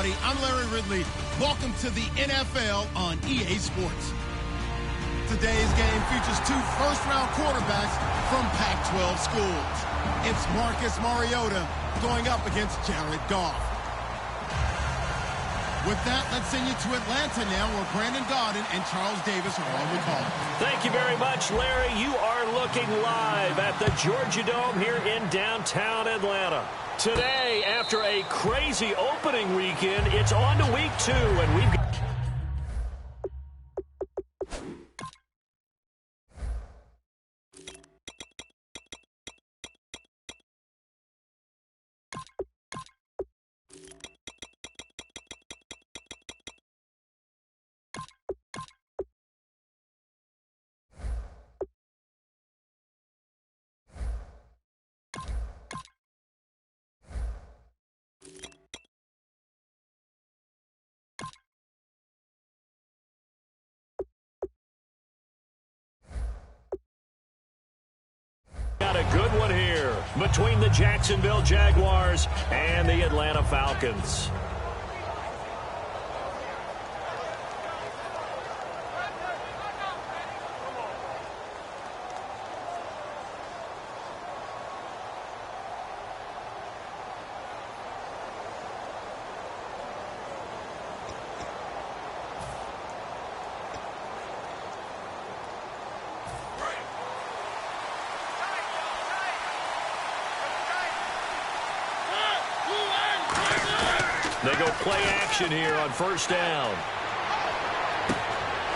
everybody. I'm Larry Ridley. Welcome to the NFL on EA Sports. Today's game features two first-round quarterbacks from Pac-12 schools. It's Marcus Mariota going up against Jared Goff. With that, let's send you to Atlanta now, where Brandon Gaudin and Charles Davis are on the call. Thank you very much, Larry. You are looking live at the Georgia Dome here in downtown Atlanta. Today, after a crazy opening weekend, it's on to week 2, and we've got... Got a good one here between the Jacksonville Jaguars and the Atlanta Falcons. They go play action here on first down.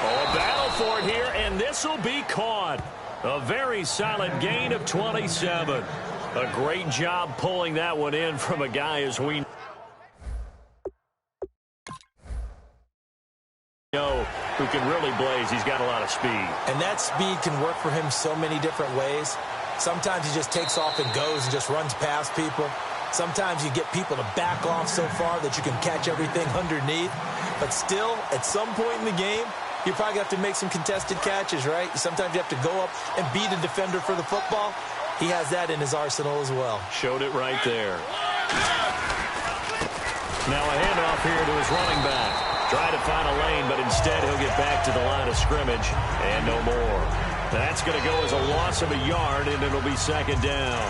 Oh, a battle for it here, and this will be caught. A very solid gain of 27. A great job pulling that one in from a guy as we know who can really blaze. He's got a lot of speed. And that speed can work for him so many different ways. Sometimes he just takes off and goes and just runs past people. Sometimes you get people to back off so far that you can catch everything underneath. But still, at some point in the game, you probably have to make some contested catches, right? Sometimes you have to go up and beat a defender for the football. He has that in his arsenal as well. Showed it right there. Now a handoff here to his running back. Try to find a lane, but instead he'll get back to the line of scrimmage and no more. That's going to go as a loss of a yard, and it'll be second down.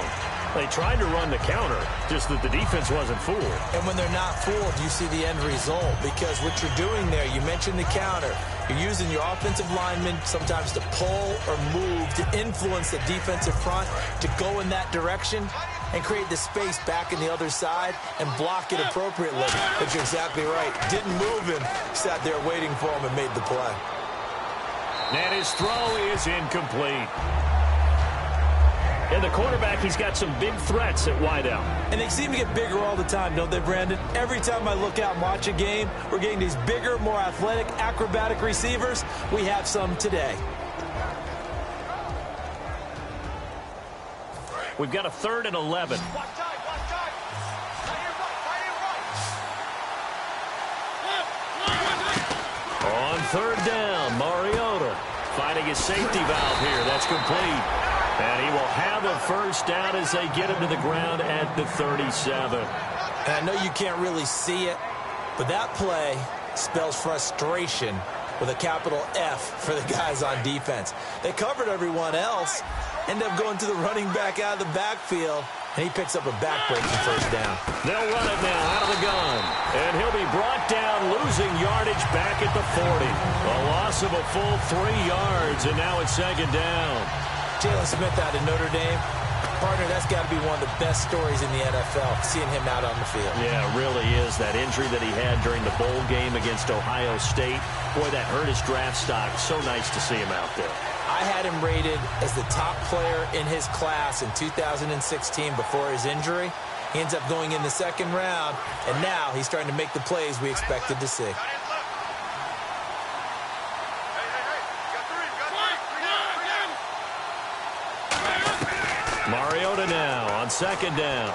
They tried to run the counter, just that the defense wasn't fooled. And when they're not fooled, you see the end result, because what you're doing there, you mentioned the counter. You're using your offensive linemen sometimes to pull or move to influence the defensive front to go in that direction and create the space back in the other side and block it appropriately. But you're exactly right. Didn't move him, sat there waiting for him and made the play. And his throw is incomplete. And the quarterback, he's got some big threats at wideout. And they seem to get bigger all the time, don't they, Brandon? Every time I look out and watch a game, we're getting these bigger, more athletic, acrobatic receivers. We have some today. We've got a 3rd and 11. On 3rd down, Mariota finding his safety valve here. That's complete. And he will have a first down as they get him to the ground at the 37. And I know you can't really see it, but that play spells frustration with a capital F for the guys on defense. They covered everyone else, end up going to the running back out of the backfield, and he picks up a backbreaking first down. They'll run it now out of the gun. And he'll be brought down, losing yardage back at the 40. A loss of a full 3 yards, and now it's second down. Jalen Smith out of Notre Dame. Partner, that's got to be one of the best stories in the NFL, seeing him out on the field. Yeah, it really is. That injury that he had during the bowl game against Ohio State, boy, that hurt his draft stock. So nice to see him out there. I had him rated as the top player in his class in 2016 before his injury. He ends up going in the 2nd round, and now he's starting to make the plays we expected to see. Mariota now on 2nd down.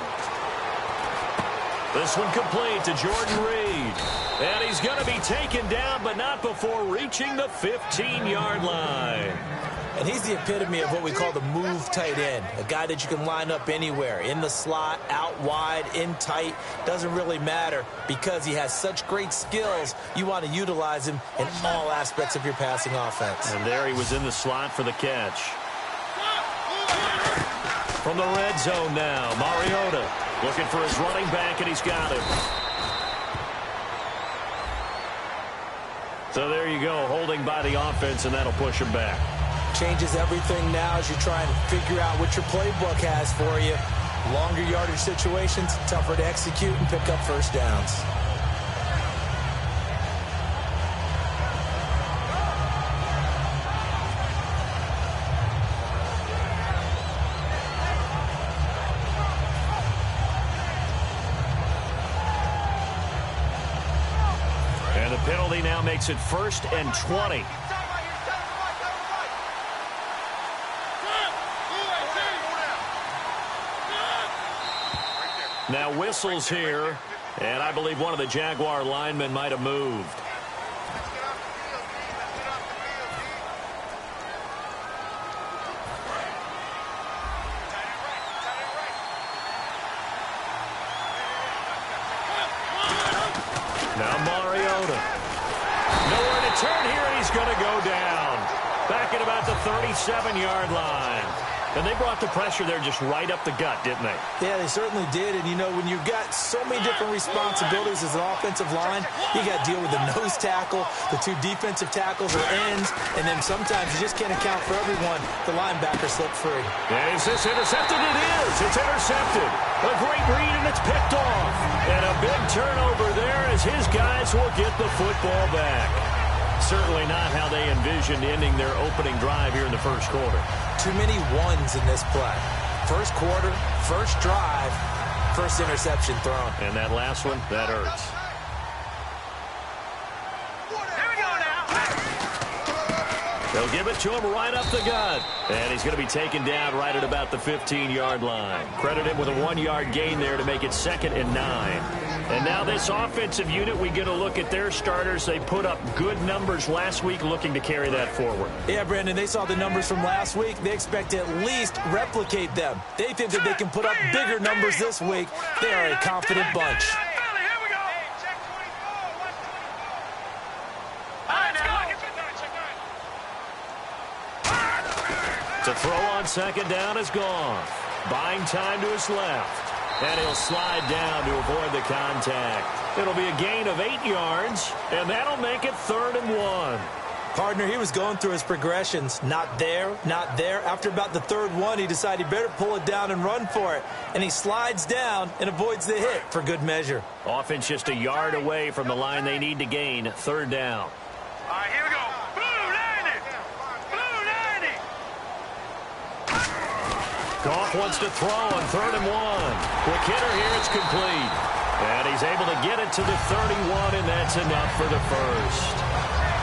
This one complete to Jordan Reed. And he's going to be taken down, but not before reaching the 15-yard line. And he's the epitome of what we call the move tight end, a guy that you can line up anywhere, in the slot, out wide, in tight. Doesn't really matter because he has such great skills. You want to utilize him in all aspects of your passing offense. And there he was in the slot for the catch. From the red zone now, Mariota looking for his running back, and he's got him. So there you go, holding by the offense, and that'll push him back. Changes everything now as you try and figure out what your playbook has for you. Longer yardage situations, tougher to execute and pick up first downs. And the penalty now makes it 1st and 20. Now whistles here, and I believe one of the Jaguar linemen might have moved. Now Mariota. Nowhere to turn here, and he's going to go down. Back at about the 37-yard line. And they brought the pressure there just right up the gut, didn't they? Yeah, they certainly did. And, you know, when you've got so many different responsibilities as an offensive line, you got to deal with the nose tackle, the 2 defensive tackles or ends, and then sometimes you just can't account for everyone. The linebacker slipped free. And is this intercepted? It is. It's intercepted. A great read, and it's picked off. And a big turnover there as his guys will get the football back. Certainly not how they envisioned ending their opening drive here in the first quarter. Too many ones in this play. First quarter, first drive, first interception thrown. And that last one, that hurts. They'll give it to him right up the gut. And he's going to be taken down right at about the 15-yard line. Credit him with a 1-yard gain there to make it 2nd and 9. And now this offensive unit, we get a look at their starters. They put up good numbers last week, looking to carry that forward. Yeah, Brandon, they saw the numbers from last week. They expect to at least replicate them. They think that they can put up bigger numbers this week. They are a confident bunch. To throw on 2nd down is gone. Buying time to his left. And he'll slide down to avoid the contact. It'll be a gain of 8 yards, and that'll make it 3rd and 1. Partner, he was going through his progressions. Not there, not there. After about the 3rd one, he decided he better pull it down and run for it. And he slides down and avoids the hit for good measure. Offense just a yard away from the line they need to gain. 3rd down. All right, here we go. Blue 90. Blue 90. Goff wants to throw on 3rd and 1. Quick hitter here, it's complete. And he's able to get it to the 31, and that's enough for the first.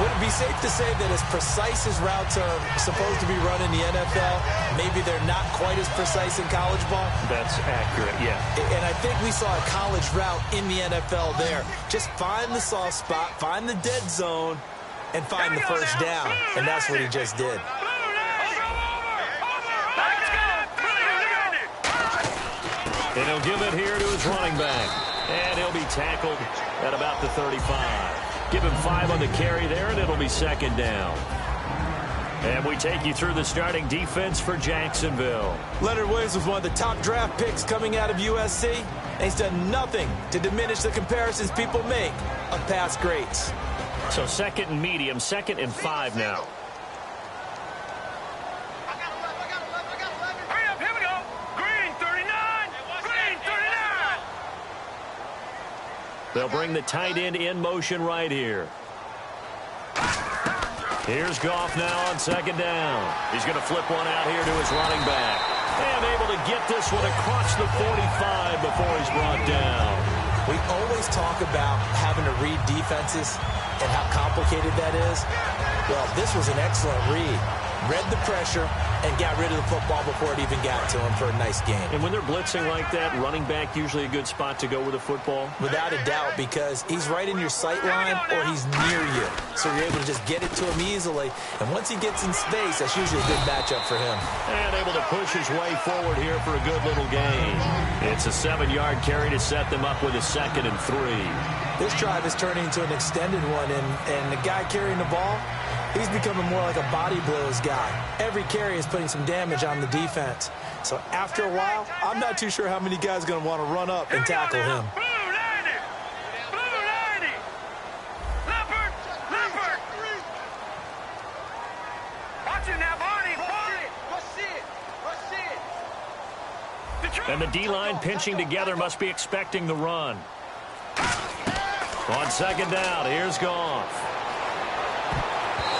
Would it be safe to say that as precise as routes are supposed to be run in the NFL, maybe they're not quite as precise in college ball? That's accurate, yeah. And I think we saw a college route in the NFL there. Just find the soft spot, find the dead zone, and find the first down. And that's what he just did. And he'll give it here to his running back. And he'll be tackled at about the 35. Give him 5 on the carry there, and it'll be 2nd down. And we take you through the starting defense for Jacksonville. Leonard Williams was one of the top draft picks coming out of USC. And he's done nothing to diminish the comparisons people make of past greats. So 2nd and medium, 2nd and 5 now. They'll bring the tight end in motion right here. Here's Goff now on 2nd down. He's going to flip one out here to his running back. And able to get this one across the 45 before he's brought down. We always talk about having to read defenses and how complicated that is. Well, this was an excellent read. read the pressure, and got rid of the football before it even got to him for a nice game. And when they're blitzing like that, running back usually a good spot to go with the football? Without a doubt, because he's right in your sight line or he's near you. So you're able to just get it to him easily. And once he gets in space, that's usually a good matchup for him. And able to push his way forward here for a good little gain. It's a 7-yard carry to set them up with a 2nd and 3. This drive is turning into an extended one, and the guy carrying the ball, he's becoming more like a body blows guy. Every carry is putting some damage on the defense. So after a while, I'm not too sure how many guys are going to want to run up and tackle him. Blue 90! Blue 90! Leopard! Leopard! Watch it now, Barney! Barney! Rush it! And the D-line pinching together must be expecting the run. On 2nd down, here's Goff.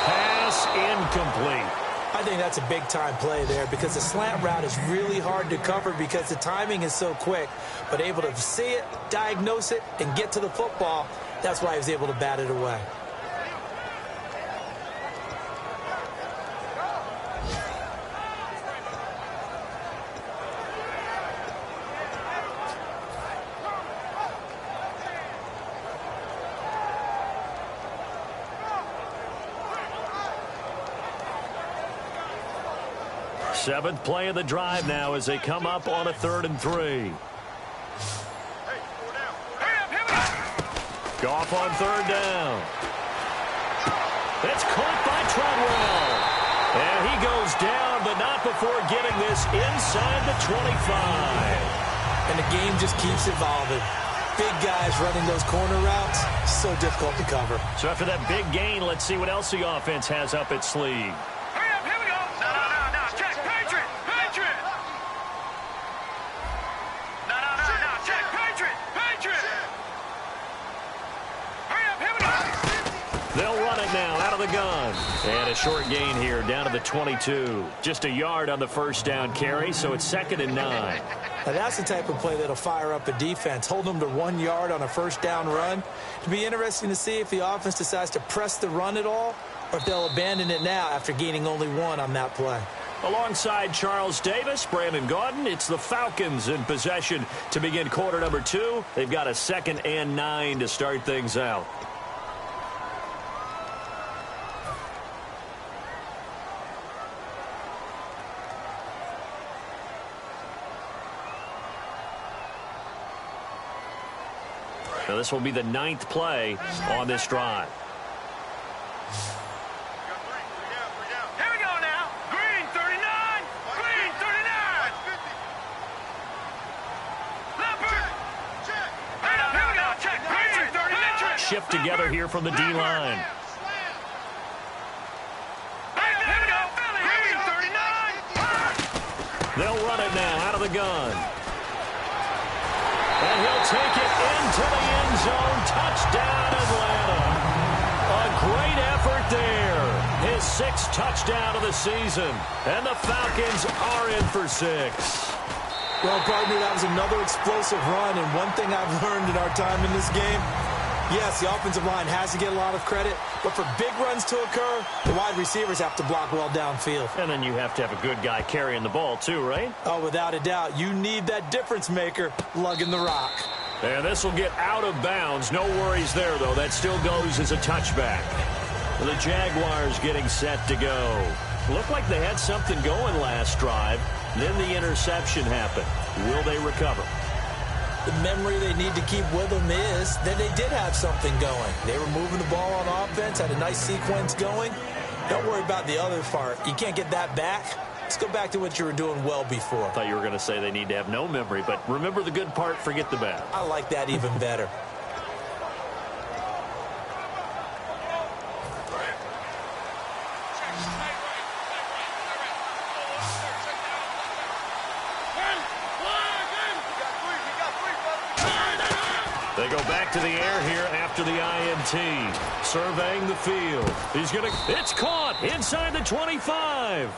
Pass incomplete. I think that's a big-time play there because the slant route is really hard to cover because the timing is so quick. But able to see it, diagnose it, and get to the football, that's why he was able to bat it away. Seventh play of the drive now as they come up on a 3rd and 3. Goff on 3rd down. It's caught by Treadwell. And he goes down, but not before getting this inside the 25. And the game just keeps evolving. Big guys running those corner routes, so difficult to cover. So after that big gain, let's see what else the offense has up its sleeve. They'll run it now out of the gun. And a short gain here down to the 22. Just a yard on the 1st down carry, so it's 2nd and 9. Now that's the type of play that'll fire up a defense. Hold them to 1 yard on a 1st down run. It'll be interesting to see if the offense decides to press the run at all or if they'll abandon it now after gaining only 1 on that play. Alongside Charles Davis, Brandon Gaudin, it's the Falcons in possession to begin quarter number 2. They've got a 2nd and 9 to start things out. Now this will be the 9th play on this drive. Here we go now. Green 39. Green 39. Leopard. Check. Here we go. Check. Green 39. Shift together here from the D-line. Here we go. Green 39. They'll run it now out of the gun. And he'll take it into the end zone. Touchdown, Atlanta. A great effort there. His 6th touchdown of the season. And the Falcons are in for 6. Well, partner, that was another explosive run. And one thing I've learned in our time in this game, yes, the offensive line has to get a lot of credit, but for big runs to occur, the wide receivers have to block well downfield. And then you have to have a good guy carrying the ball too, right? Oh, without a doubt. You need that difference maker lugging the rock. And this will get out of bounds. No worries there, though. That still goes as a touchback. The Jaguars getting set to go. Looked like they had something going last drive. Then the interception happened. Will they recover? The memory they need to keep with them is that they did have something going. They were moving the ball on offense, had a nice sequence going. Don't worry about the other part. You can't get that back. Let's go back to what you were doing well before. I thought you were going to say they need to have no memory, but remember the good part, forget the bad. I like that even better. They go back to the air here after the INT. Surveying the field. It's caught inside the 25.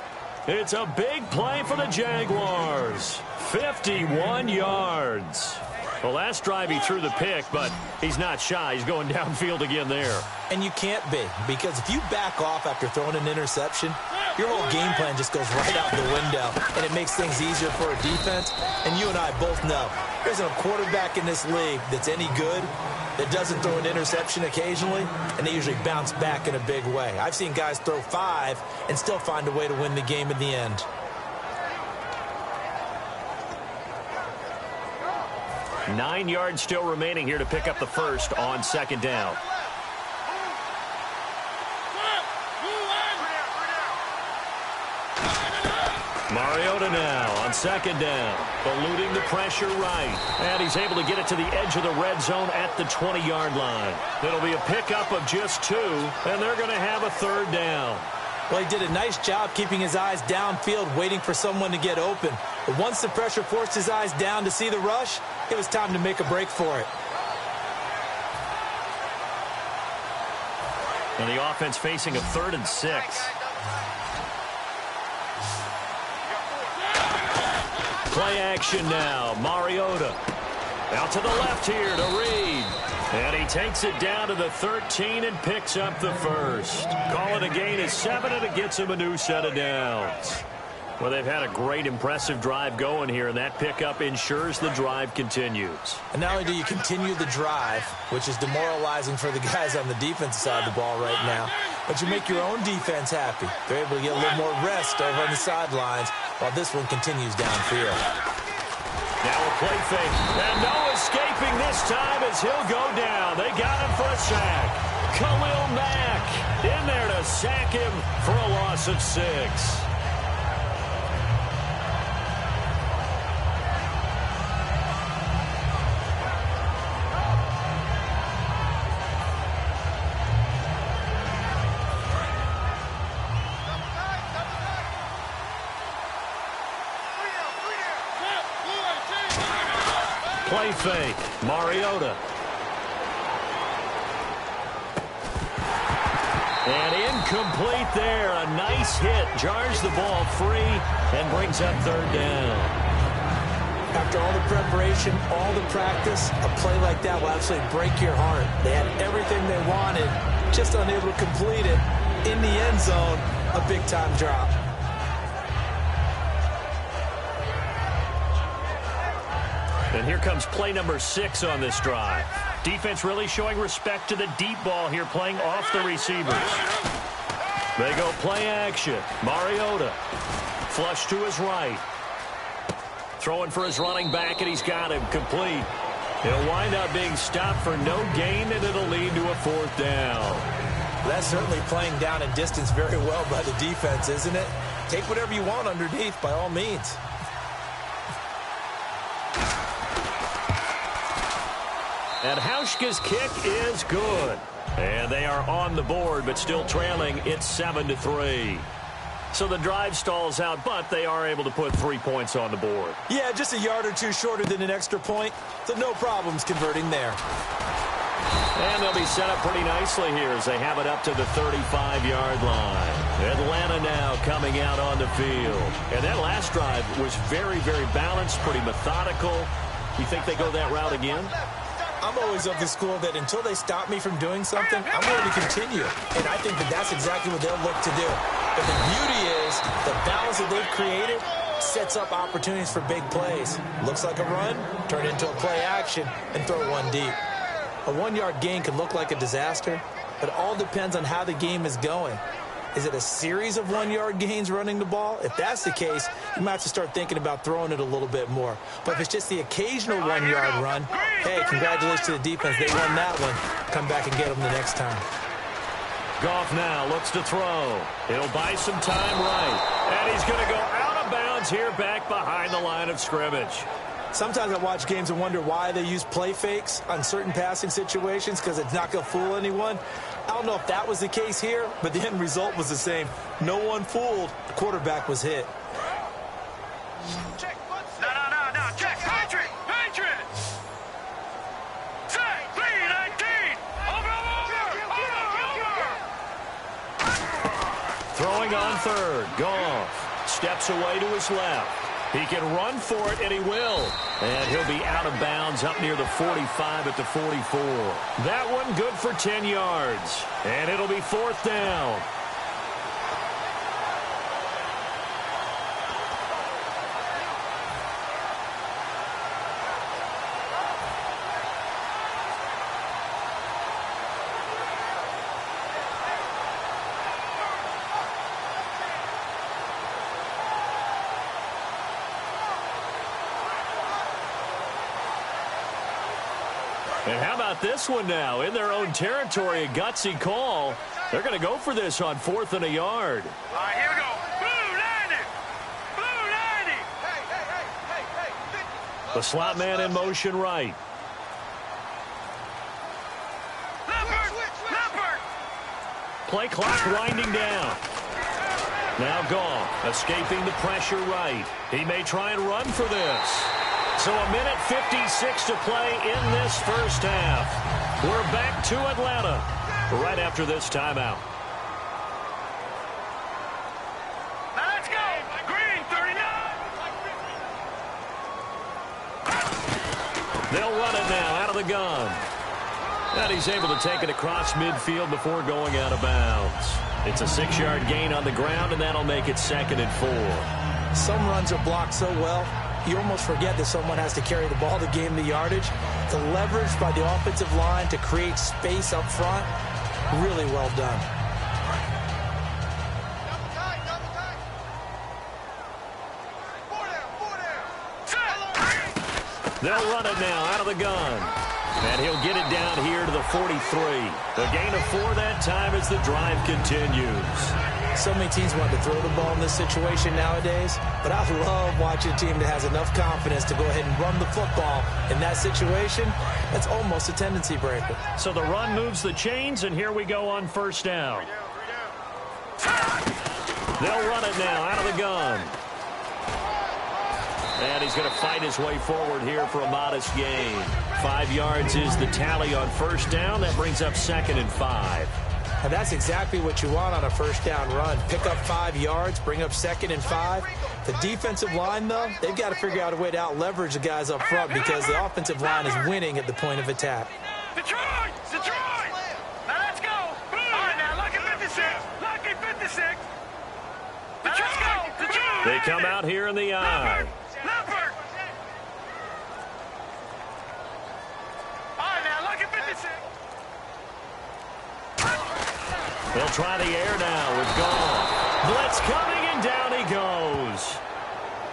It's a big play for the Jaguars. 51 yards. Well, last drive he threw the pick, but he's not shy. He's going downfield again there. And you can't be, because if you back off after throwing an interception, your whole game plan just goes right out the window, and it makes things easier for a defense. And you and I both know there isn't a quarterback in this league that's any good that doesn't throw an interception occasionally, and they usually bounce back in a big way. I've seen guys throw 5 and still find a way to win the game in the end. Nine yards still remaining here to pick up the first on second down. Mariota now on second down, eluding the pressure right. And he's able to get it to the edge of the red zone at the 20-yard line. It'll be a pickup of just 2, and they're going to have a third down. Well, he did a nice job keeping his eyes downfield, waiting for someone to get open. But once the pressure forced his eyes down to see the rush, it was time to make a break for it. And the offense facing a 3rd and 6. Play action now. Mariota out to the left here to Reed. And he takes it down to the 13 and picks up the first. Call it a gain of 7, and it gets him a new set of downs. Well, they've had a great, impressive drive going here, and that pickup ensures the drive continues. And not only do you continue the drive, which is demoralizing for the guys on the defensive side of the ball right now, but you make your own defense happy. They're able to get a little more rest over on the sidelines while this one continues downfield. Now a play fake, and no escaping this time as he'll go down. They got him for a sack. Khalil Mack in there to sack him for a loss of 6. Play fake, Mariota. And incomplete there. A nice hit. Jars the ball free and brings up third down. After all the preparation, all the practice, a play like that will absolutely break your heart. They had everything they wanted, just unable to complete it. In the end zone, a big-time drop. And here comes play number 6 on this drive. Defense really showing respect to the deep ball here, playing off the receivers. They go play action. Mariota. Flush to his right. Throwing for his running back, and he's got him complete. He'll wind up being stopped for no gain, and it'll lead to a 4th down. That's certainly playing down and distance very well by the defense, isn't it? Take whatever you want underneath, by all means. And Hauschka's kick is good. And they are on the board, but still trailing. It's 7-3. So the drive stalls out, but they are able to put 3 points on the board. Yeah, just a yard or two shorter than an extra point, so no problems converting there. And they'll be set up pretty nicely here as they have it up to the 35-yard line. Atlanta now coming out on the field. And that last drive was very, very balanced, pretty methodical. You think they go that route again? I'm always of the school that until they stop me from doing something, I'm going to continue. And I think that that's exactly what they'll look to do. But the beauty is the balance that they've created sets up opportunities for big plays. Looks like a run, turn it into a play action, and throw one deep. A 1-yard gain can look like a disaster, but it all depends on how the game is going. Is it a series of 1-yard gains running the ball? If that's the case, you might have to start thinking about throwing it a little bit more. But if it's just the occasional 1-yard run, hey, congratulations to the defense. They won that one. Come back and get them the next time. Goff now looks to throw. He'll buy some time right. And he's going to go out of bounds here back behind the line of scrimmage. Sometimes I watch games and wonder why they use play fakes on certain passing situations because it's not going to fool anyone. I don't know if that was the case here, but the end result was the same. No one fooled. The quarterback was hit. Check. No. Check. Patriot. Set. 3-19. Over. Throwing on third. Goff steps away to his left. He can run for it, and he will. And he'll be out of bounds up near the 45 at the 44. That one good for 10 yards. And it'll be 4th down. And how about this one now? In their own territory, a gutsy call. They're going to go for this on 4th and a yard. All right, here we go. Blue 90. Blue 90. Hey. The slot man in motion right. Leopard. Play clock winding down. Now Goff escaping the pressure right. He may try and run for this. So a minute 56 to play in this first half. We're back to Atlanta right after this timeout. Now let's go. Green 39. They'll run it now out of the gun. And he's able to take it across midfield before going out of bounds. It's a 6-yard gain on the ground, and that'll make it 2nd and 4. Some runs are blocked so well, you almost forget that someone has to carry the ball to gain the yardage. The leverage by the offensive line to create space up front, really well done. They'll run it now out of the gun. And he'll get it down here to the 43. A gain of 4 that time as the drive continues. So many teams want to throw the ball in this situation nowadays, but I love watching a team that has enough confidence to go ahead and run the football in that situation. That's almost a tendency breaker. So the run moves the chains, and here we go on 1st down. They'll run it now out of the gun. And he's going to fight his way forward here for a modest gain. 5 yards is the tally on 1st down. That brings up 2nd and 5. And that's exactly what you want on a 1st down run. Pick up 5 yards, bring up 2nd and 5. The defensive line, though, they've got to figure out a way to out-leverage the guys up front because the offensive line is winning at the point of attack. Detroit! Now let's go. All right, now lucky 56. Lucky 56. Now let's go. Detroit! They come out here in the eye. Leopard! All right, now lucky 56. They'll try the air now with Goff. Blitz coming, and down he goes.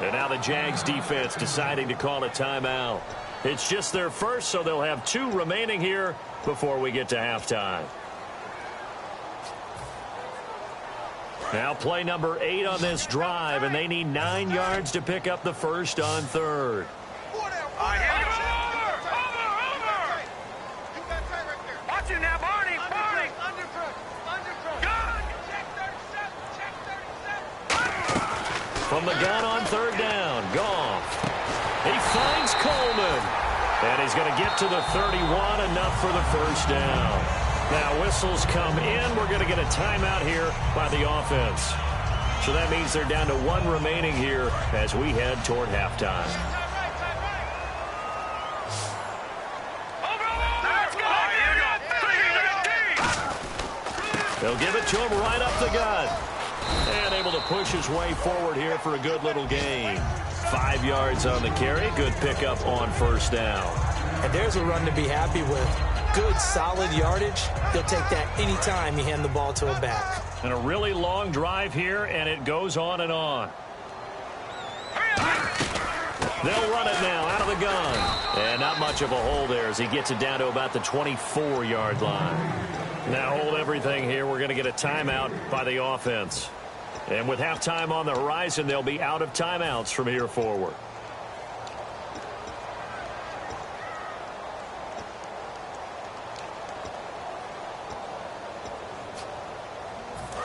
And now the Jags defense deciding to call a timeout. It's just their first, so they'll have 2 remaining here before we get to halftime. Now play number 8 on this drive, and they need 9 yards to pick up the first on 3rd. All right, here we go. Over. You got tight right there. Watch it now, Barney. Under pressure. Gun. Check 37. From the gun on 3rd down, Goff. He finds Coleman. And he's going to get to the 31, enough for the first down. Now whistles come in. We're going to get a timeout here by the offense. So that means they're down to 1 remaining here as we head toward halftime. They'll give it to him right up the gut. And able to push his way forward here for a good little gain. 5 yards on the carry. Good pickup on 1st down. And there's a run to be happy with. Good, solid yardage. He'll take that anytime you hand the ball to a back. And a really long drive here, and it goes on and on. They'll run it now out of the gun. And not much of a hole there as he gets it down to about the 24-yard line. Now hold everything here. We're going to get a timeout by the offense. And with halftime on the horizon, they'll be out of timeouts from here forward.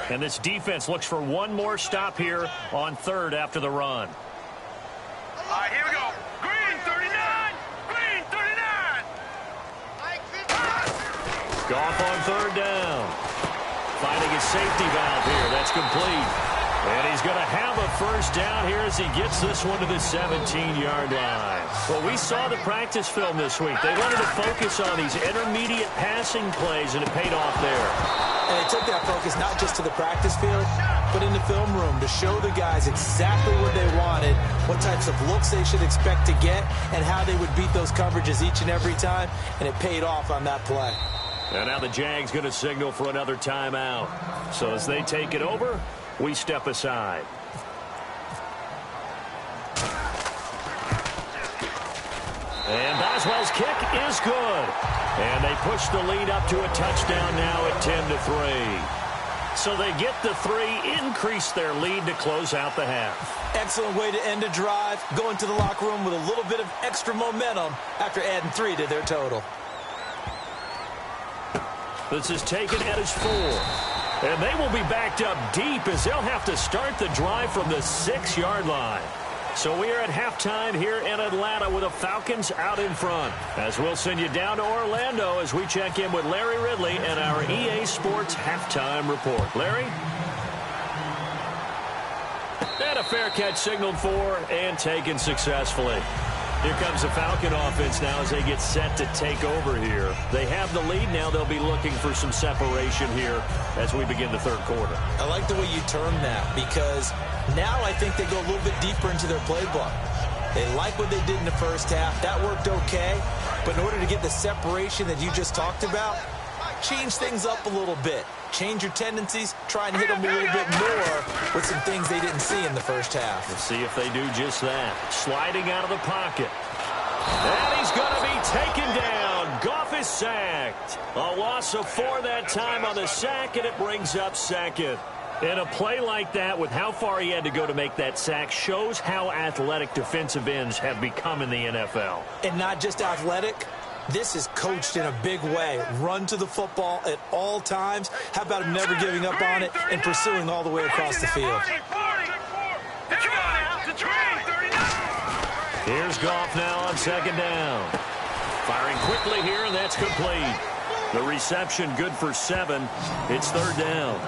And this defense looks for one more stop here on 3rd after the run. All right, here we go. Green 39. Green 39. Goff on 3rd down. Finding his safety valve here. That's complete. And he's going to have a first down here as he gets this one to the 17-yard line. Well, we saw the practice film this week. They wanted to focus on these intermediate passing plays, and it paid off there. And they took that focus not just to the practice field, but in the film room to show the guys exactly what they wanted, what types of looks they should expect to get, and how they would beat those coverages each and every time, and it paid off on that play. And now the Jags going to signal for another timeout. So as they take it over, we step aside. And Boswell's kick is good. And they push the lead up to a touchdown now at 10-3. So they get the 3, increase their lead to close out the half. Excellent way to end a drive, go into the locker room with a little bit of extra momentum after adding 3 to their total. This is taken at his 4. And they will be backed up deep as they'll have to start the drive from the 6-yard line. So we are at halftime here in Atlanta with the Falcons out in front. As we'll send you down to Orlando as we check in with Larry Ridley and our EA Sports halftime report. Larry? And a fair catch signaled for and taken successfully. Here comes the Falcon offense now as they get set to take over here. They have the lead now. They'll be looking for some separation here as we begin the third quarter. I like the way you term that because now I think they go a little bit deeper into their playbook. They like what they did in the first half. That worked okay. But in order to get the separation that you just talked about, change things up a little bit. Change your tendencies, try and hit them a little bit more with some things they didn't see in the first half. We'll see if they do just that. Sliding out of the pocket. And he's going to be taken down. Goff is sacked. A loss of 4 that time on the sack, and it brings up second. And a play like that with how far he had to go to make that sack shows how athletic defensive ends have become in the NFL. And not just athletic. This is coached in a big way. Run to the football at all times. How about him never giving up on it and pursuing all the way across the field? Here's Goff now on second down. Firing quickly here, and that's complete. The reception good for 7. It's third down.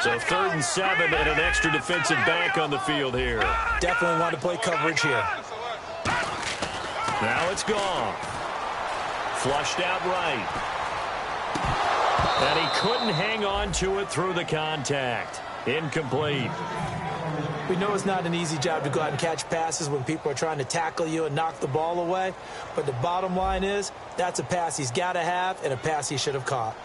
So 3rd and 7 and an extra defensive back on the field here. Definitely want to play coverage here. Now it's Goff. Flushed out right. And he couldn't hang on to it through the contact. Incomplete. We know it's not an easy job to go out and catch passes when people are trying to tackle you and knock the ball away. But the bottom line is that's a pass he's got to have and a pass he should have caught.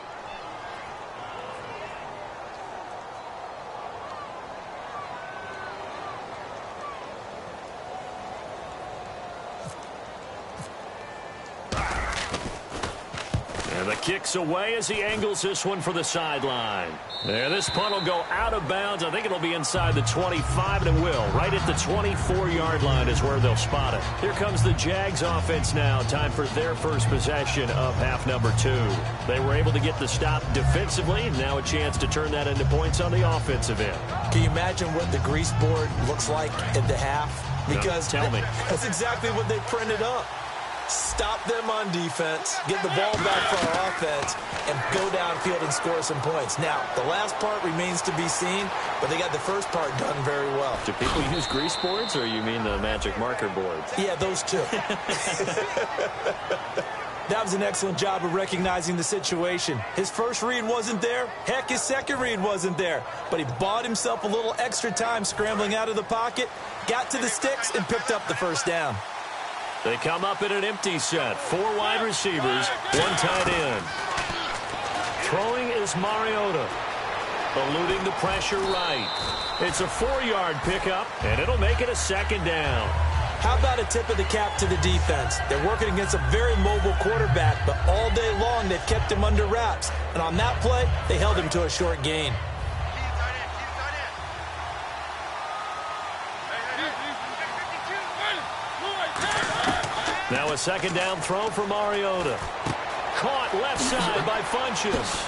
Kicks away as he angles this one for the sideline. There, this punt will go out of bounds. I think it'll be inside the 25, and it will. Right at the 24-yard line is where they'll spot it. Here comes the Jags offense now. Time for their first possession of half number 2. They were able to get the stop defensively. Now a chance to turn that into points on the offensive end. Can you imagine what the grease board looks like at the half? Because no, tell me. That's exactly what they printed up. Stop them on defense, get the ball back for our offense, and go downfield and score some points. Now, the last part remains to be seen, but they got the first part done very well. Do people use grease boards, or you mean the magic marker boards? Yeah, those two. That was an excellent job of recognizing the situation. His first read wasn't there. Heck, his second read wasn't there. But he bought himself a little extra time scrambling out of the pocket, got to the sticks, and picked up the first down. They come up in an empty set. 4 wide receivers, 1 tight end. Throwing is Mariota. Eluding the pressure right. It's a 4-yard pickup, and it'll make it a second down. How about a tip of the cap to the defense? They're working against a very mobile quarterback, but all day long they've kept him under wraps. And on that play, they held him to a short gain. Now a second down throw for Mariota. Caught left side by Funchess.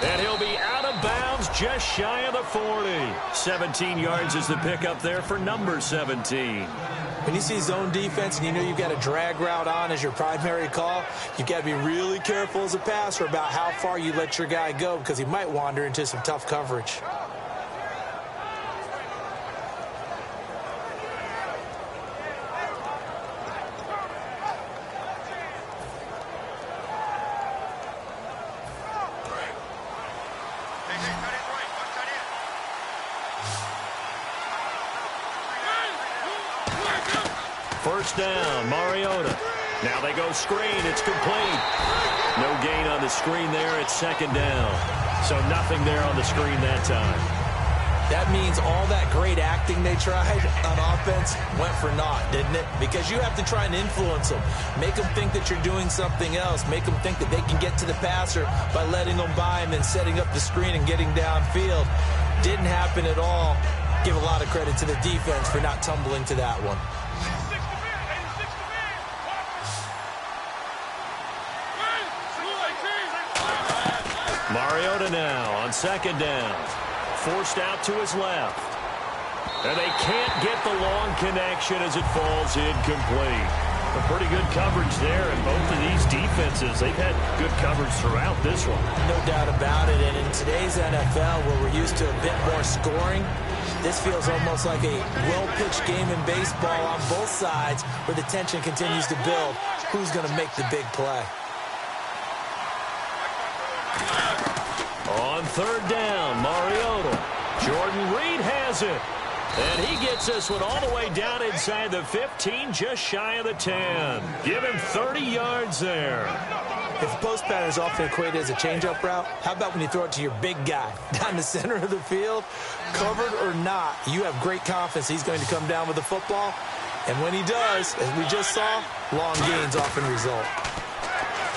And he'll be out of bounds gains just shy of the 40. 17 yards is the pickup there for number 17. When you see zone defense and you know you've got a drag route on as your primary call, you've got to be really careful as a passer about how far you let your guy go because he might wander into some tough coverage. First down, Mariota. Now they go screen. It's complete. No gain on the screen there. It's second down. So nothing there on the screen that time. That means all that great acting they tried on offense went for naught, didn't it? Because you have to try and influence them. Make them think that you're doing something else. Make them think that they can get to the passer by letting them by and then setting up the screen and getting downfield. Didn't happen at all. Give a lot of credit to the defense for not tumbling to that one. Mariota now on second down. Forced out to his left. And they can't get the long connection as it falls incomplete. A pretty good coverage there, and both of these defenses, they've had good coverage throughout this one. No doubt about it, and in today's NFL, where we're used to a bit more scoring, this feels almost like a well-pitched game in baseball on both sides where the tension continues to build. Who's going to make the big play? On third down, Mariota. Jordan Reed has it. And he gets this one all the way down inside the 15, just shy of the 10. Give him 30 yards there. If the post pattern is often equated as a change-up route, how about when you throw it to your big guy down the center of the field? Covered or not, you have great confidence he's going to come down with the football. And when he does, as we just saw, long gains often result.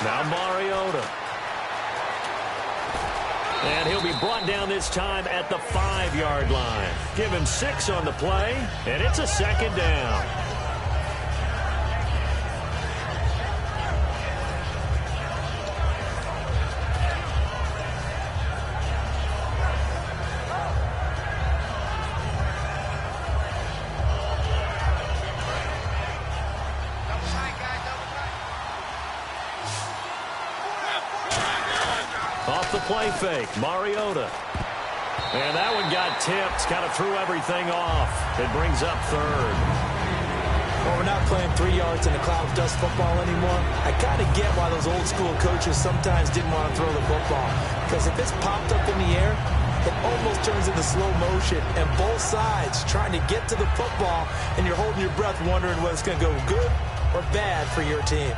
Now Mariota. And he'll be brought down this time at the 5-yard line. Give him 6 on the play, and it's a second down. Off the play fake, Mariota. And that one got tipped, kind of threw everything off. It brings up third. Well, we're not playing 3 yards in a cloud of dust football anymore. I kind of get why those old school coaches sometimes didn't want to throw the football. Because if it's popped up in the air, it almost turns into slow motion. And both sides trying to get to the football, and you're holding your breath wondering whether it's going to go good or bad for your team.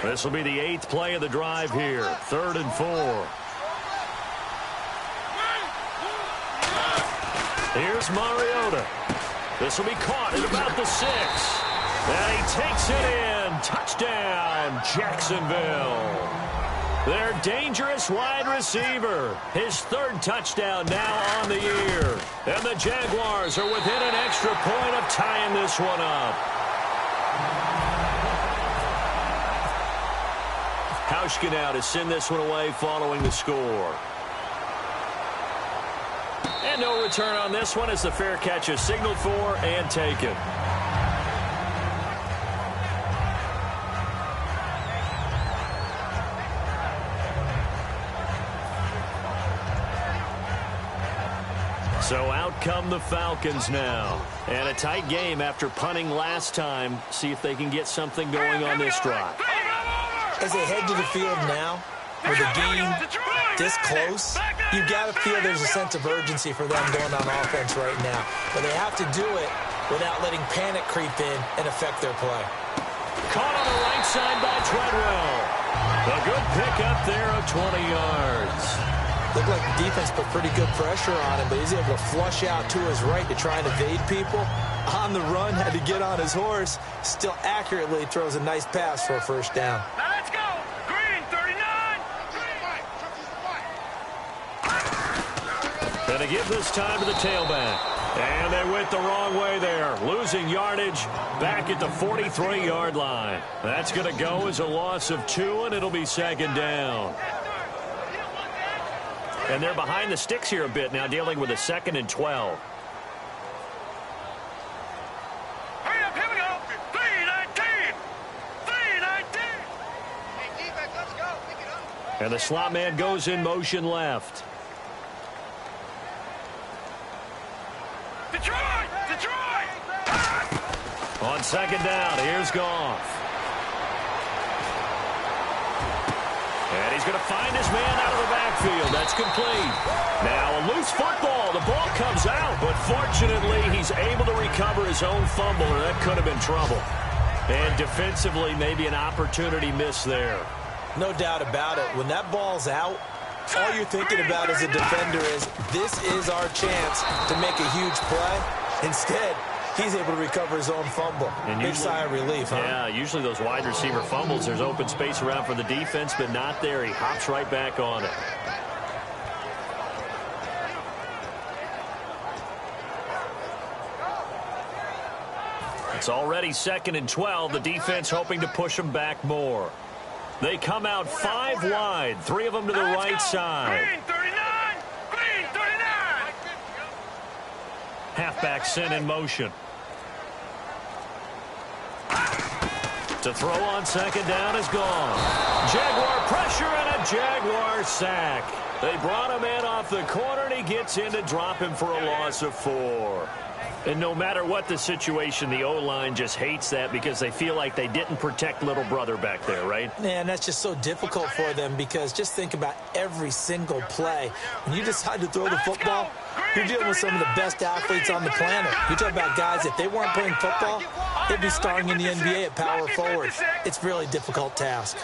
This will be the 8th play of the drive here. 3rd and 4. Here's Mariota. This will be caught at about the 6. And he takes it in. Touchdown, Jacksonville. Their dangerous wide receiver. His 3rd touchdown now on the year. And the Jaguars are within an extra point of tying this one up. Hauschka now to send this one away following the score. And no return on this one as the fair catch is signaled for and taken. So out come the Falcons now. And a tight game after punting last time. See if they can get something going on this drive. As they head to the field now, with the game this close, you've got to feel there's a sense of urgency for them going on offense right now. But they have to do it without letting panic creep in and affect their play. Caught on the right side by Treadwell. A good pickup there of 20 yards. Looked like the defense put pretty good pressure on him, but he's able to flush out to his right to try and evade people. On the run, had to get on his horse. Still accurately throws a nice pass for a first down. Now let's go. Green, 39. And to give this time to the tailback. And they went the wrong way there, losing yardage back at the 43-yard line. That's going to go as a loss of 2, and it'll be second down. And they're behind the sticks here a bit now, dealing with a 2nd and 12. Hurry up, here we go. 3-19. 3-19. Hey, defense, let's go. Pick it up. And the slot man goes in motion left. Detroit! Detroit! On second down, here's Goff. And he's going to find his man out of the backfield. That's complete. Now a loose football. The ball comes out, but fortunately he's able to recover his own fumble, or that could have been trouble. And defensively, maybe an opportunity missed there. No doubt about it. When that ball's out, all you're thinking about as a defender is, this is our chance to make a huge play. Instead, he's able to recover his own fumble. And big sigh of relief, huh? Yeah, usually those wide receiver fumbles, there's open space around for the defense, but not there. He hops right back on it. It's already 2nd and 12. The defense hoping to push them back more. They come out 5 wide, 3 of them to the right side. Green 39! Green 39! Halfback sent in motion. To throw on second down is gone. Jaguar pressure and a Jaguar sack. They brought him in off the corner, and he gets in to drop him for a loss of 4. And no matter what the situation, the O-line just hates that because they feel like they didn't protect little brother back there, right? Man, that's just so difficult for them because just think about every single play. When you decide to throw the football, you're dealing with some of the best athletes on the planet. You're talking about guys, if they weren't playing football, they'd be starring in the NBA at power forward. It's a really difficult task.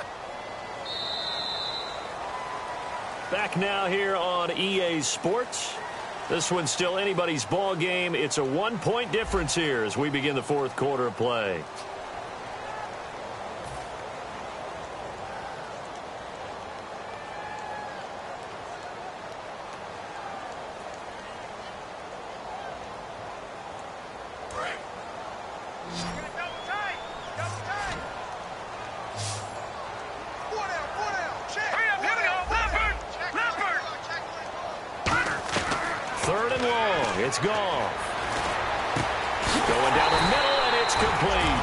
Back now here on EA Sports. This one's still anybody's ball game. It's a 1-point difference here as we begin the 4th quarter of play. It's Goff. Going down the middle, and it's complete.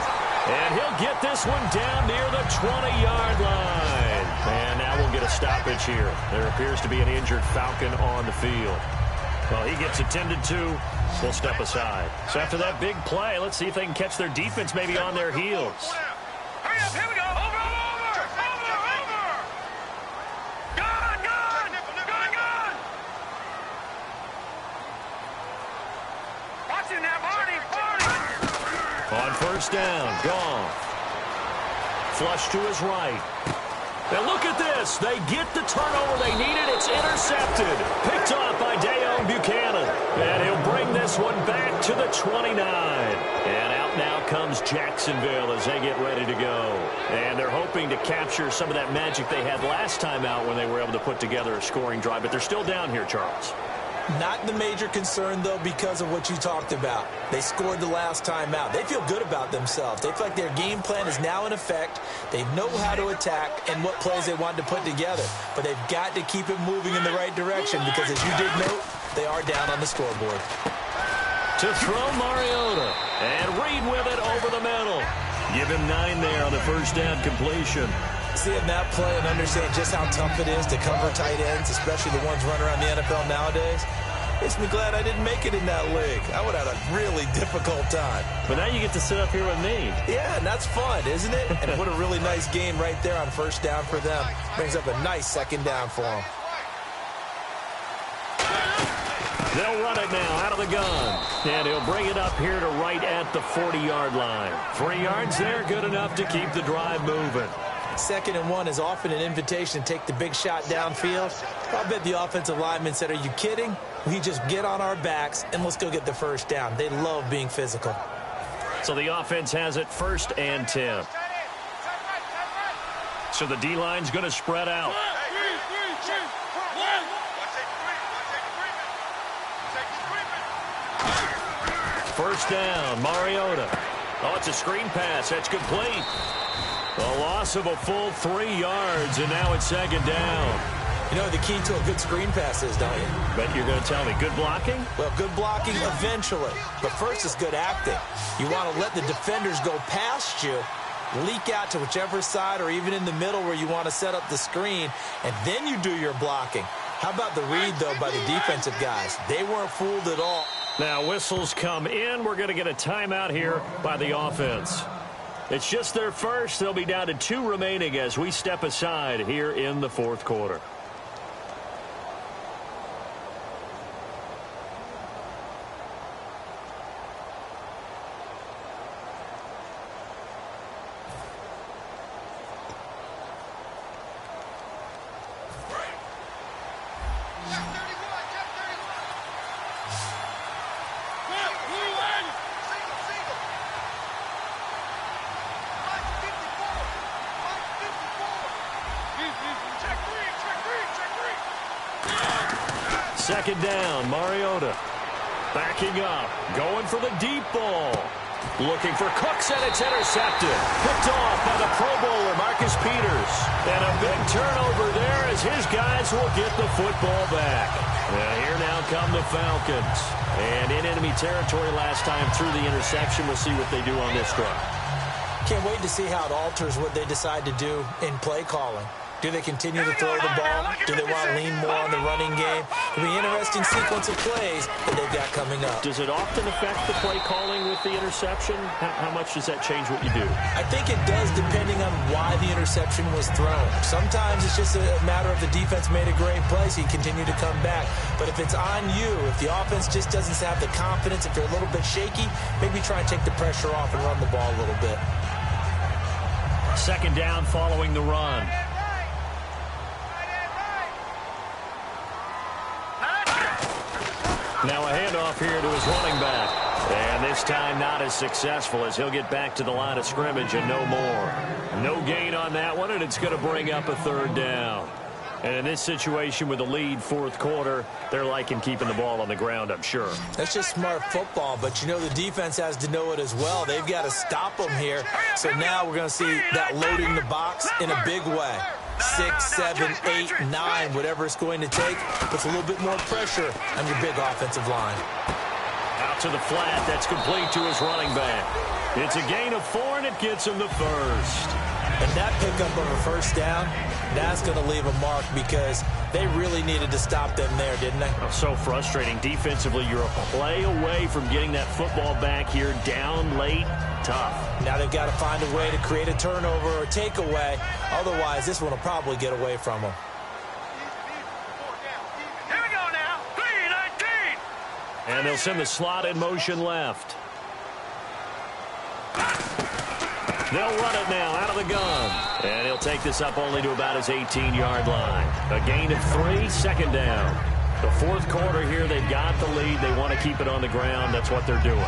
And he'll get this one down near the 20-yard line. And now we'll get a stoppage here. There appears to be an injured Falcon on the field. Well, he gets attended to. We'll step aside. So after that big play, let's see if they can catch their defense maybe on their heels. Hurry up, here we go. Over. Gone. Watch him now, Barney. On first down, Goff. Flush to his right. And look at this. They get the turnover they needed. It's intercepted. Picked off by Dayon Buchanan. And he'll bring this one back to the 29. And out now comes Jacksonville as they get ready to go. And they're hoping to capture some of that magic they had last time out when they were able to put together a scoring drive. But they're still down here, Charles. Not the major concern, though, because of what you talked about. They scored the last time out. They feel good about themselves. They feel like their game plan is now in effect. They know how to attack and what plays they want to put together. But they've got to keep it moving in the right direction because, as you did note, they are down on the scoreboard. To throw Mariota. And Reed with it over the middle. Give him 9 there on the first down completion. Seeing that play and understanding just how tough it is to cover tight ends, especially the ones running around the NFL nowadays, makes me glad I didn't make it in that league. I would have had a really difficult time. But now you get to sit up here with me. Yeah, and that's fun, isn't it? And what a really nice game right there on first down for them. Brings up a nice second down for them. They'll run it now out of the gun. And he'll bring it up here to right at the 40-yard line. 3 yards there, good enough to keep the drive moving. 2nd and 1 is often an invitation to take the big shot downfield. I bet the offensive lineman said, are you kidding? We just get on our backs and let's go get the first down. They love being physical. So the offense has it 1st and 10. So the D-line's going to spread out. first down. Mariota. Oh, it's a screen pass. That's complete. A loss of a full 3 yards, and now it's second down. You know the key to a good screen pass is, don't you? But you're going to tell me, good blocking? Well, good blocking eventually. But first is good acting. You want to let the defenders go past you, leak out to whichever side or even in the middle where you want to set up the screen, and then you do your blocking. How about the read, though, by the defensive guys? They weren't fooled at all. Now whistles come in. We're going to get a timeout here by the offense. It's just their first. They'll be down to 2 remaining as we step aside here in the fourth quarter. Second down, Mariota. Backing up, going for the deep ball. Looking for Cooks, and it's intercepted. Picked off by the Pro Bowler, Marcus Peters. And a big turnover there as his guys will get the football back. And here now come the Falcons. And in enemy territory last time through the interception. We'll see what they do on this drive. Can't wait to see how it alters what they decide to do in play calling. Do they continue to throw the ball? Do they want to lean more on the running game? It'll be an interesting sequence of plays that they've got coming up. Does it often affect the play calling with the interception? How much does that change what you do? I think it does depending on why the interception was thrown. Sometimes it's just a matter of the defense made a great play, so you continue to come back. But if it's on you, if the offense just doesn't have the confidence, if you're a little bit shaky, maybe try and take the pressure off and run the ball a little bit. Second down following the run. Now a handoff here to his running back. And this time not as successful as he'll get back to the line of scrimmage and no more. No gain on that one, and it's going to bring up a third down. And in this situation with a lead fourth quarter, they're liking keeping the ball on the ground, I'm sure. That's just smart football, but you know the defense has to know it as well. They've got to stop them here. So now we're going to see that loading the box in a big way. 6, 7, 8, 9, whatever it's going to take, puts a little bit more pressure on your big offensive line. Out to the flat, that's complete to his running back. It's a gain of 4, and it gets him the first. And that pickup of a first down, that's going to leave a mark because they really needed to stop them there, didn't they? Oh, so frustrating. Defensively, you're a play away from getting that football back here down late. Tough. Now they've got to find a way to create a turnover or takeaway. Otherwise, this one will probably get away from them. Here we go now. 3-19. And they'll send the slot in motion left. They'll run it now out of the gun. And he'll take this up only to about his 18-yard line. A gain of 3, second down. The fourth quarter here, they've got the lead. They want to keep it on the ground. That's what they're doing.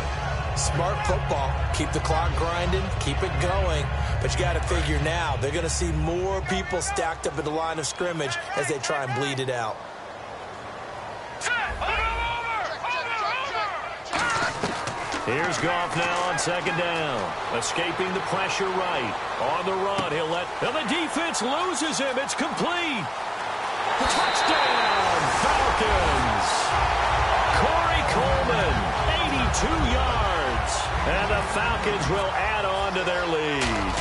Smart football. Keep the clock grinding. Keep it going. But you got to figure now, they're going to see more people stacked up at the line of scrimmage as they try and bleed it out. Here's Goff now on second down. Escaping the pressure right. On the run, he'll let... And the defense loses him. It's complete. Touchdown, Falcons. Corey Coleman, 82 yards. And the Falcons will add on to their lead.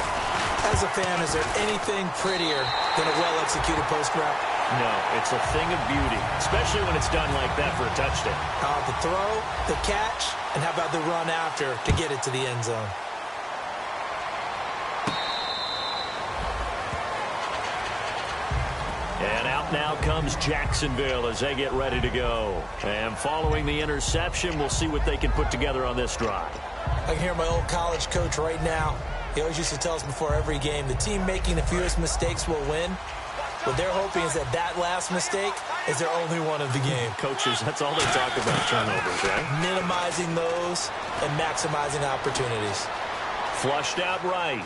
As a fan, is there anything prettier than a well-executed post route? No, it's a thing of beauty, especially when it's done like that for a touchdown. The throw, the catch, and how about the run after to get it to the end zone? And out now comes Jacksonville as they get ready to go. And following the interception, we'll see what they can put together on this drive. I can hear my old college coach right now. He always used to tell us before every game, the team making the fewest mistakes will win. What they're hoping is that that last mistake is their only one of the game. Coaches, that's all they talk about, turnovers, right? Minimizing those and maximizing opportunities. Flushed out right.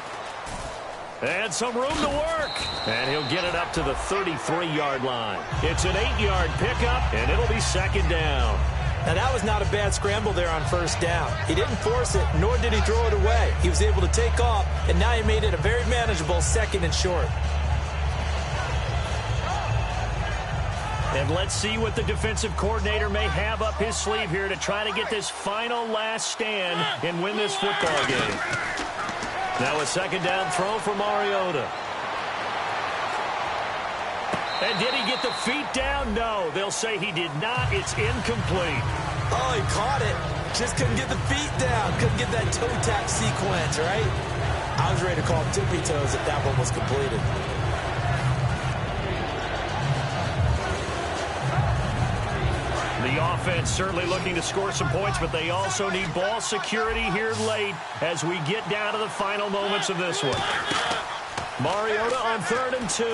And some room to work. And he'll get it up to the 33-yard line. It's an 8-yard pickup, and it'll be second down. Now, that was not a bad scramble there on first down. He didn't force it, nor did he throw it away. He was able to take off, and now he made it a very manageable 2nd and short. And let's see what the defensive coordinator may have up his sleeve here to try to get this final last stand and win this football game. Now a 2nd down throw for Mariota. And did he get the feet down? No, they'll say he did not. It's incomplete. Oh, he caught it. Just couldn't get the feet down. Couldn't get that toe tap sequence, right? I was ready to call tippy toes if that one was completed. The offense certainly looking to score some points, but they also need ball security here late as we get down to the final moments of this one. Mariota on 3rd and 2.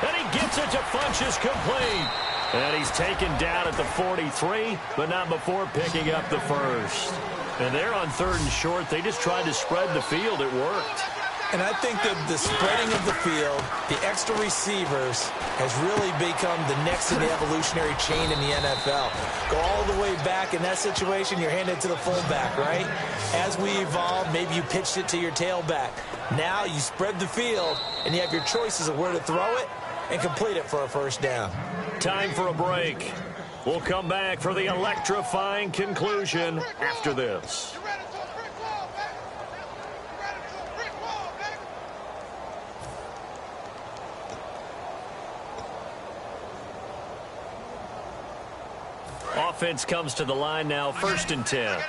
And he gets it to Funchess complete. And he's taken down at the 43, but not before picking up the first. And they're on 3rd and short. They just tried to spread the field. It worked. And I think that the spreading of the field, the extra receivers, has really become the next in the evolutionary chain in the NFL. Go all the way back in that situation, you're handed to the fullback, right? As we evolve, maybe you pitched it to your tailback. Now you spread the field, and you have your choices of where to throw it and complete it for a first down. Time for a break. We'll come back for the electrifying conclusion after this. Offense comes to the line now, 1st and 10.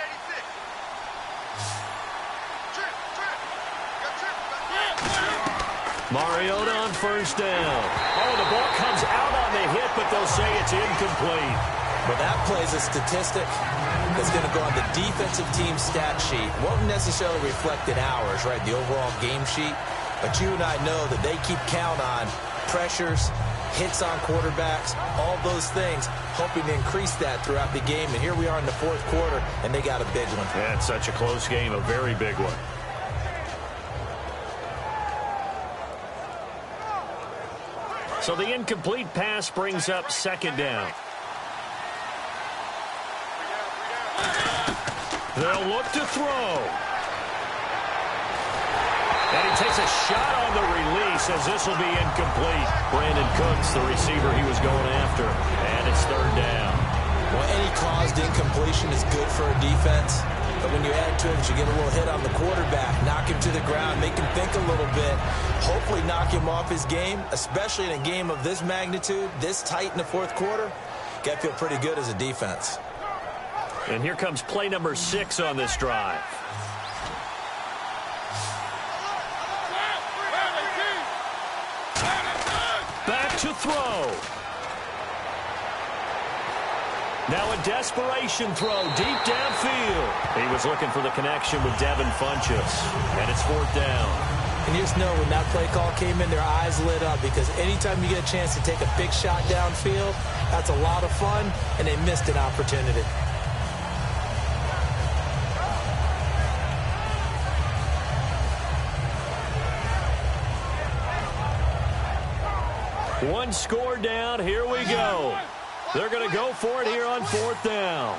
Mariota on 1st down. Oh, the ball comes out on the hit, but they'll say it's incomplete. Well, that plays a statistic that's going to go on the defensive team stat sheet. Won't necessarily reflect in ours, right, the overall game sheet. But you and I know that they keep count on pressures, hits on quarterbacks, all those things, hoping to increase that throughout the game. And here we are in the 4th quarter, and they got a big one. Yeah, it's such a close game, a very big one. So the incomplete pass brings up 2nd down. They'll look to throw. And he takes a shot on the release as this will be incomplete. Brandon Cooks, the receiver he was going after. And it's 3rd down. Well, any caused incompletion is good for a defense. But when you add to it, you get a little hit on the quarterback, knock him to the ground, make him think a little bit, hopefully knock him off his game, especially in a game of this magnitude, this tight in the 4th quarter. Got to feel pretty good as a defense. And here comes play number 6 on this drive. Back to throw. Now a desperation throw deep downfield. He was looking for the connection with Devin Funchess. And it's 4th down. And you just know when that play call came in, their eyes lit up, because anytime you get a chance to take a big shot downfield, that's a lot of fun, and they missed an opportunity. One score down. Here we go. They're going to go for it here on 4th down.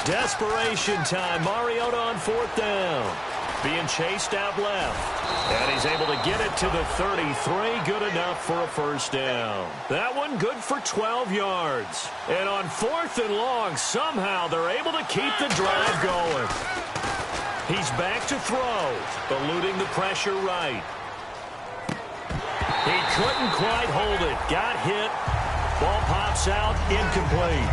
Desperation time. Mariota on 4th down. Being chased out left. And he's able to get it to the 33. Good enough for a first down. That one good for 12 yards. And on 4th and long, somehow they're able to keep the drive going. He's back to throw, eluding the pressure right. He couldn't quite hold it. Got hit. Ball pops out. Incomplete.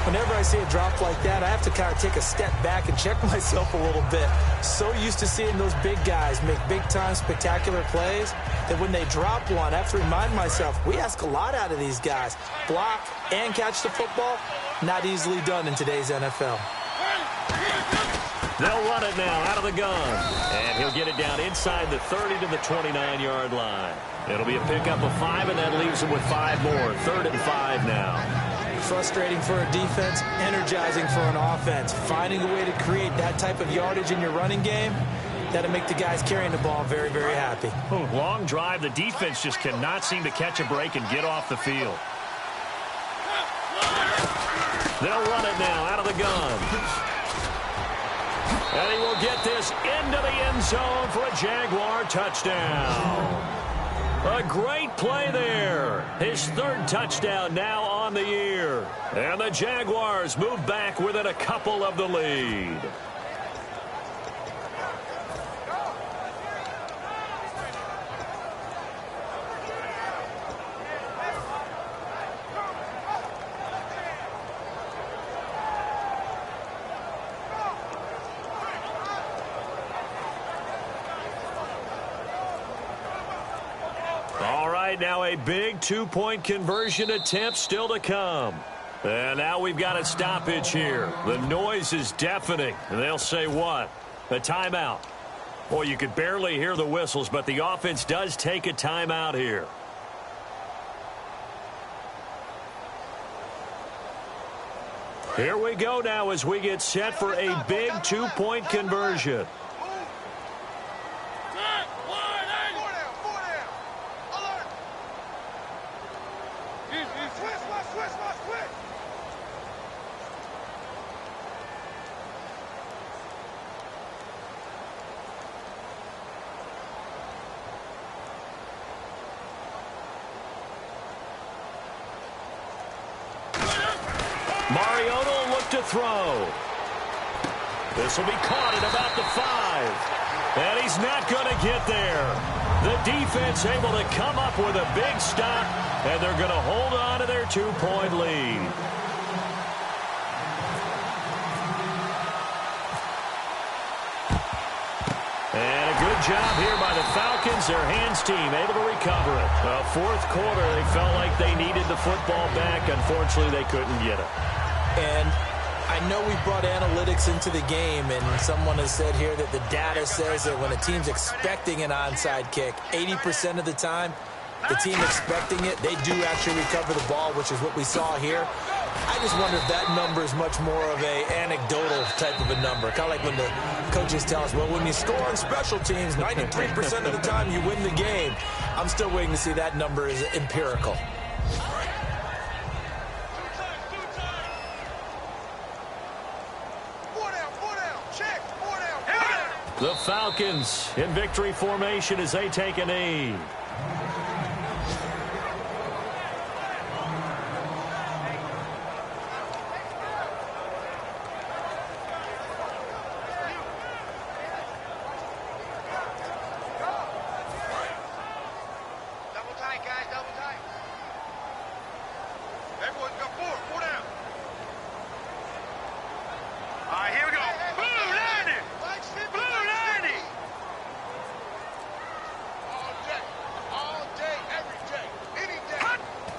Whenever I see a drop like that, I have to kind of take a step back and check myself a little bit. So used to seeing those big guys make big-time spectacular plays that when they drop one, I have to remind myself, we ask a lot out of these guys. Block and catch the football, not easily done in today's NFL. They'll run it now out of the gun. And he'll get it down inside the 30 to the 29-yard line. It'll be a pickup of 5, and that leaves him with 5 more. 3rd and 5 now. Frustrating for a defense, energizing for an offense. Finding a way to create that type of yardage in your running game, That'll make the guys carrying the ball very, very happy. Ooh, long drive. The defense just cannot seem to catch a break and get off the field. They'll run it now out of the gun. And he will get this into the end zone for a Jaguar touchdown. A great play there. His third touchdown now on the year. And the Jaguars move back within a couple of the lead. Now a big two-point conversion attempt still to come. And now we've got a stoppage here. The noise is deafening. And they'll say what? A timeout. Boy, you could barely hear the whistles, but the offense does take a timeout here. Here we go now as we get set for a big two-point conversion. Mariota will look to throw. This will be caught at about the 5. And he's not going to get there. The defense able to come up with a big stop, and they're going to hold on to their two-point lead. And a good job here by the Falcons. Their hands team able to recover it. Fourth quarter, they felt like they needed the football back. Unfortunately, they couldn't get it. And I know we brought analytics into the game, and someone has said here that the data says that when a team's expecting an onside kick, 80% of the time, the team expecting it, they do actually recover the ball, which is what we saw here. I just wonder if that number is much more of a anecdotal type of a number. Kind of like when the coaches tell us, well, when you score on special teams, 93% of the time you win the game. I'm still waiting to see that number is empirical. The Falcons in victory formation as they take a knee.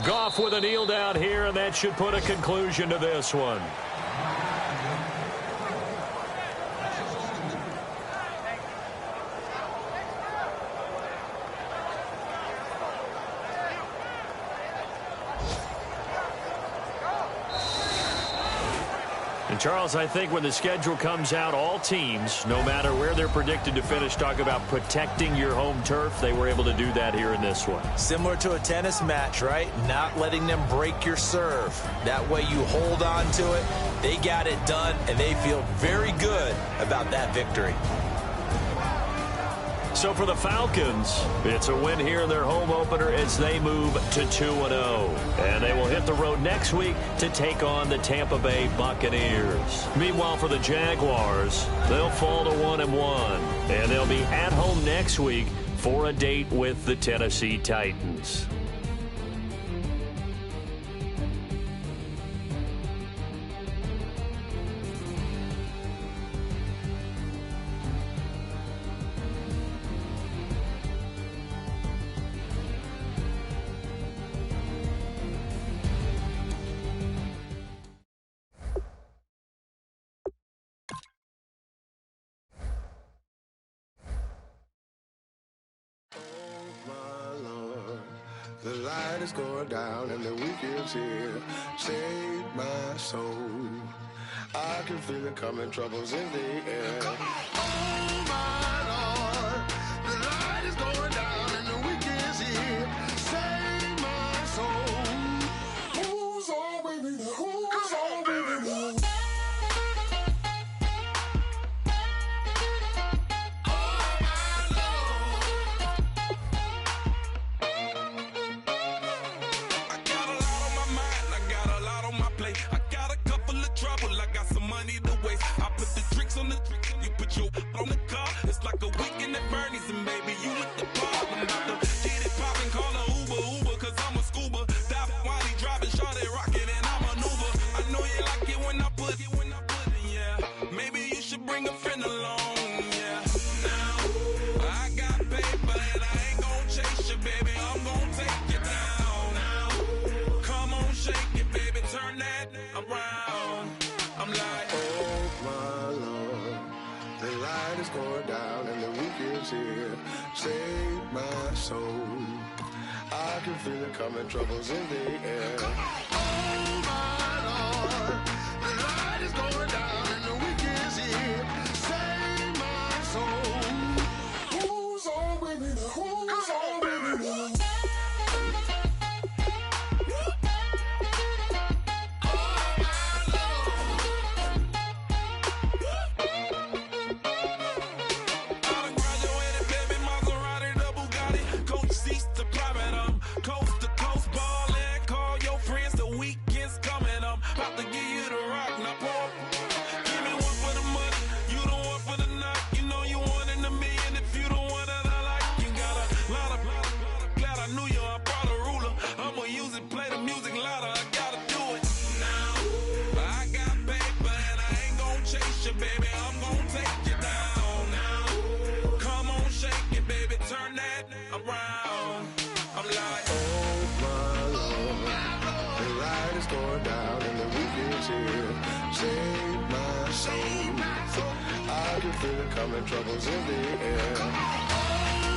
Goff with a kneel down here, and that should put a conclusion to this one. And Charles, I think when the schedule comes out, all teams, no matter where they're predicted to finish, talk about protecting your home turf. They were able to do that here in this one. Similar to a tennis match, right? Not letting them break your serve. That way you hold on to it. They got it done, and they feel very good about that victory. So for the Falcons, it's a win here in their home opener as they move to 2-0. And they will hit the road next week to take on the Tampa Bay Buccaneers. Meanwhile, for the Jaguars, they'll fall to 1-1. And they'll be at home next week for a date with the Tennessee Titans. The light is going down and the weekend's here. Save my soul. I can feel it coming, troubles in the air. Oh my Lord. going down and the weekend's here. Save my soul. Who's on with me now? Who's on with me now? I got a couple of trouble, I got some money to waste. I put the tricks on the you put your on the car. It's like a weekend at Bernie's and baby, you with the problem. About to get it poppin', call a Uber, cause I'm a scuba. Dive while he driving, shorty rocket and I maneuver. I know you like it when I put it, yeah. Maybe you should bring a friend along, yeah. Now, I got paper and I ain't gon' chase you, baby. I'm gon' take you down. Now, come on, shake it, baby, turn that around. I'm like, oh my Lord, the light is going down and the weekend's here. Save my soul. I can feel it coming, troubles in the air. Oh my Lord, the light is going down and the weekend's here. Save my soul. Who's on with me now? Who's on with me now? Going down and the weekend's here. Save my soul. I can feel it coming, troubles in the air. Oh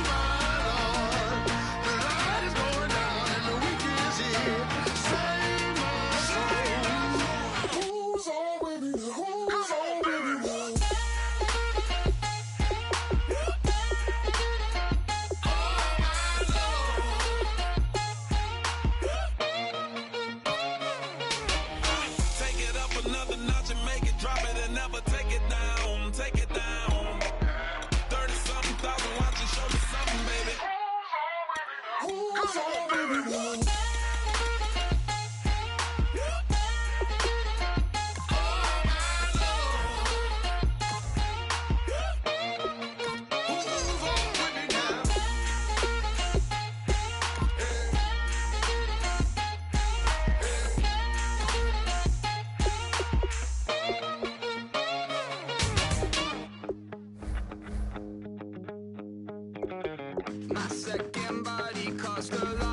my Lord, the light is going down and the weekend's here. Save my soul. Who's on with me now? Who's on with me now? My second body cost a lot.